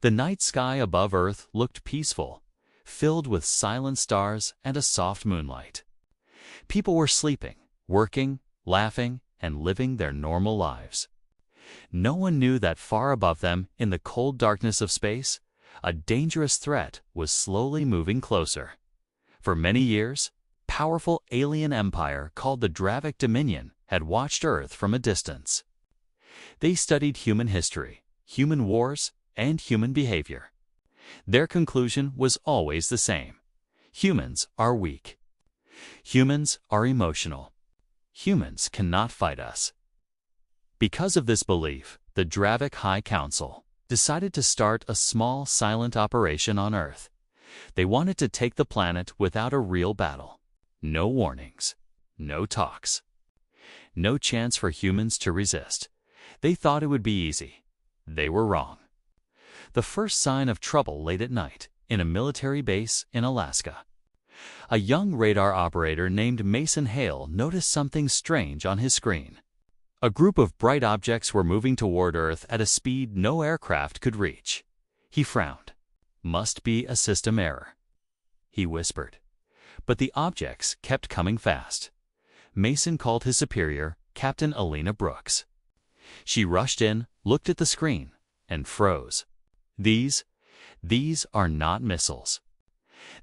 The night sky above Earth looked peaceful, filled with silent stars and a soft moonlight. People were sleeping, working, laughing, and living their normal lives. No one knew that far above them, in the cold darkness of space, a dangerous threat was slowly moving closer. For many years, powerful alien empire called the Dravic Dominion had watched Earth from a distance. They studied human history, human wars, and human behavior. Their conclusion was always the same. Humans are weak. Humans are emotional. Humans cannot fight us. Because of this belief, the Dravic High Council decided to start a small, silent operation on Earth. They wanted to take the planet without a real battle. No warnings, no talks, no chance for humans to resist. They thought it would be easy. They were wrong. The first sign of trouble late at night, in a military base in Alaska. A young radar operator named Mason Hale noticed something strange on his screen. A group of bright objects were moving toward Earth at a speed no aircraft could reach. He frowned. Must be a system error, he whispered. But the objects kept coming fast. Mason called his superior, Captain Alina Brooks. She rushed in, looked at the screen, and froze. These are not missiles.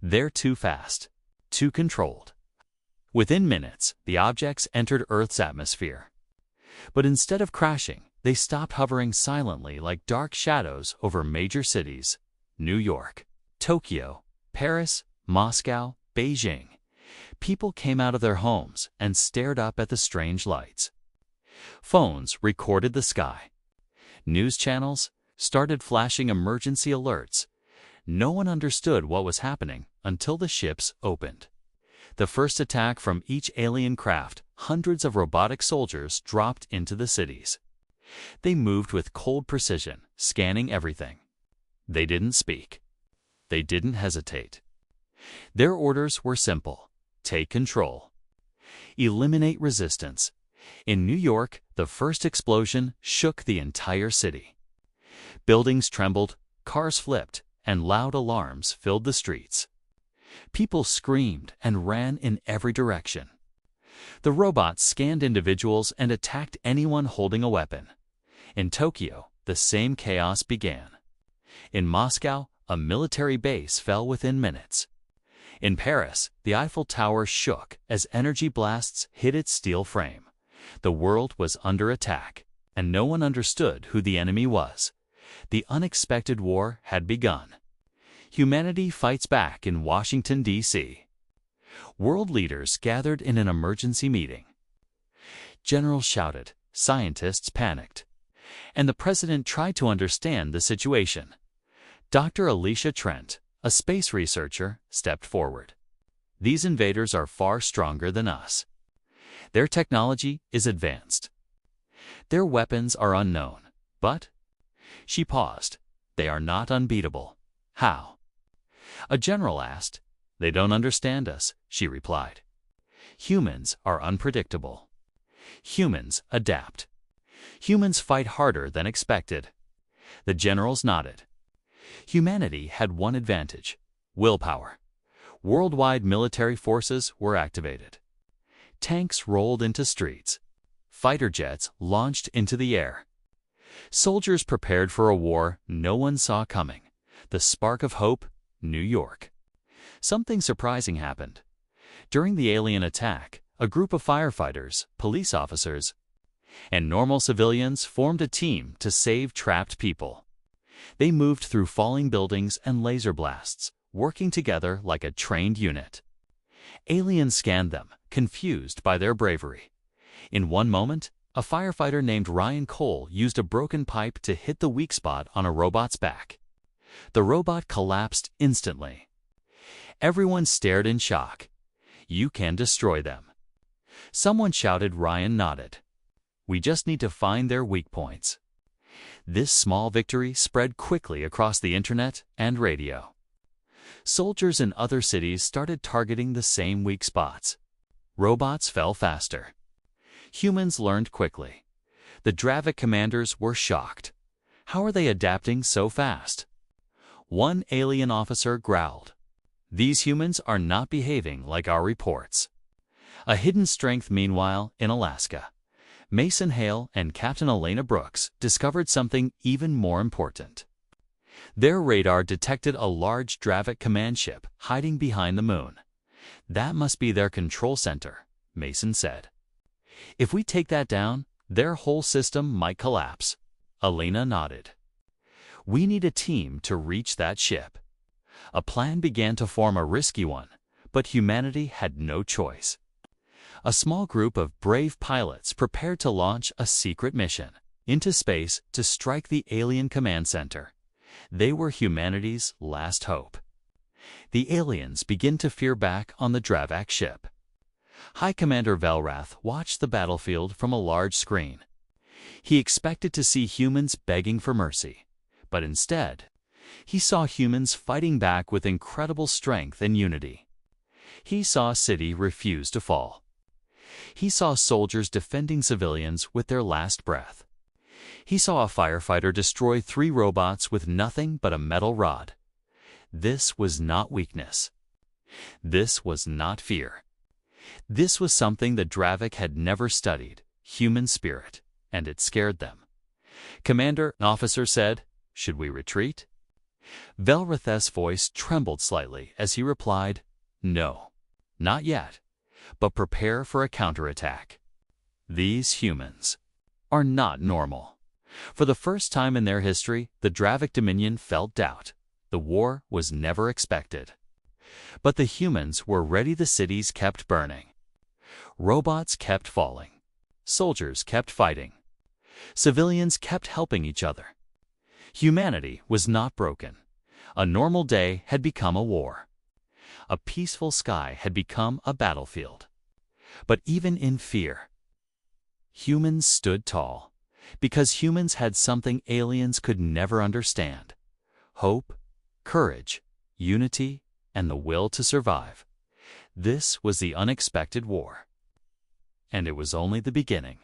They're too fast, too controlled. Within minutes, the objects entered Earth's atmosphere. But instead of crashing, they stopped hovering silently like dark shadows over major cities: New York, Tokyo, Paris, Moscow, Beijing. People came out of their homes and stared up at the strange lights. Phones recorded the sky. News channels started flashing emergency alerts. No one understood what was happening until the ships opened. The first attack from each alien craft, hundreds of robotic soldiers dropped into the cities. They moved with cold precision, scanning everything. They didn't speak. They didn't hesitate. Their orders were simple: take control. Eliminate resistance. In New York, the first explosion shook the entire city. Buildings trembled, cars flipped, and loud alarms filled the streets. People screamed and ran in every direction. The robots scanned individuals and attacked anyone holding a weapon. In Tokyo, the same chaos began. In Moscow, a military base fell within minutes. In Paris, the Eiffel Tower shook as energy blasts hit its steel frame. The world was under attack, and no one understood who the enemy was. The unexpected war had begun. Humanity fights back in Washington, D.C. World leaders gathered in an emergency meeting. Generals shouted, scientists panicked, and the president tried to understand the situation. Dr. Alicia Trent, a space researcher, stepped forward. These invaders are far stronger than us. Their technology is advanced. Their weapons are unknown, but... She paused. They are not unbeatable. How? A general asked. They don't understand us, she replied. Humans are unpredictable. Humans adapt. Humans fight harder than expected. The generals nodded. Humanity had one advantage: willpower. Worldwide military forces were activated. Tanks rolled into streets. Fighter jets launched into the air. Soldiers prepared for a war no one saw coming. The spark of hope, New York. Something surprising happened. During the alien attack, a group of firefighters, police officers, and normal civilians formed a team to save trapped people. They moved through falling buildings and laser blasts, working together like a trained unit. Aliens scanned them, confused by their bravery. In one moment, a firefighter named Ryan Cole used a broken pipe to hit the weak spot on a robot's back. The robot collapsed instantly. Everyone stared in shock. You can destroy them. Someone shouted. Ryan nodded. We just need to find their weak points. This small victory spread quickly across the internet and radio. Soldiers in other cities started targeting the same weak spots. Robots fell faster. Humans learned quickly. The Dravic commanders were shocked. How are they adapting so fast? One alien officer growled, "These humans are not behaving like our reports." A hidden strength, meanwhile, in Alaska. Mason Hale and Captain Elena Brooks discovered something even more important. Their radar detected a large Dravik command ship hiding behind the moon. "That must be their control center," Mason said. "If we take that down, their whole system might collapse." Elena nodded. "We need a team to reach that ship." A plan began to form, a risky one, but humanity had no choice. A small group of brave pilots prepared to launch a secret mission into space to strike the alien command center. They were humanity's last hope. The aliens began to fear back on the Dravak ship. High Commander Velrath watched the battlefield from a large screen. He expected to see humans begging for mercy, but instead, he saw humans fighting back with incredible strength and unity. He saw a city refuse to fall. He saw soldiers defending civilians with their last breath. He saw a firefighter destroy 3 robots with nothing but a metal rod. This was not weakness. This was not fear. This was something the Dravik had never studied, human spirit, and it scared them. "Commander," an officer said, "should we retreat?" Velrath's voice trembled slightly as he replied, "No, not yet, but prepare for a counterattack. These humans are not normal." For the first time in their history, the Dravik Dominion felt doubt. The war was never expected. But the humans were ready. The cities kept burning. Robots kept falling. Soldiers kept fighting. Civilians kept helping each other. Humanity was not broken. A normal day had become a war. A peaceful sky had become a battlefield. But even in fear, humans stood tall, because humans had something aliens could never understand: hope, courage, unity, and the will to survive. This was the unexpected war. And it was only the beginning.